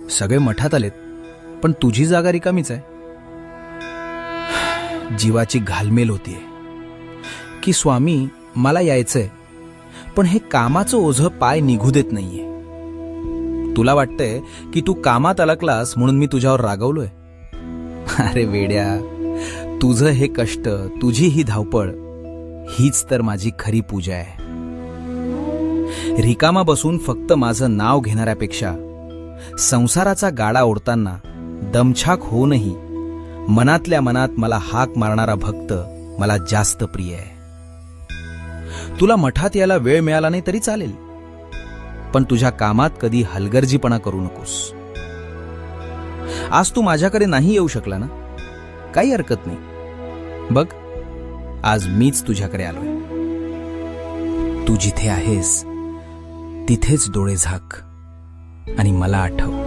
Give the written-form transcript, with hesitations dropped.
सगळे मठात आलेत, पण तुझी जागा रिकामीच आहे. जीवाची घालमेल होतीये की स्वामी मला यायचंय, पण हे कामाचं ओझं पाय निघू देत नाहीये. तुला वाटतंय की तू कामात अडकलास म्हणून मी तुझ्यावर रागवलोय. अरे वेड्या, तुझं हे कष्ट, तुझी ही धावपळ, हीच तर माझी खरी पूजा आहे. रिकामा बसून फक्त माझं नाव घेणाऱ्यापेक्षा संसाराचा गाडा ओढताना दमछाक होऊनही मनातल्या मनात मला हाक मारणारा भक्त मला जास्त प्रिय आहे. तुला मठात यायला वेळ मिळाला नाही तरी चालेल, पण तुझ्या कामात कधी हलगर्जीपणा करू नकोस. आज तू माझ्याकडे नाही येऊ शकला ना, काही हरकत नाही. बघ, आज मीच तुझ्याकडे आलोय. तू जिथे आहेस तिथेच डोळे झाक आणि मला आठव.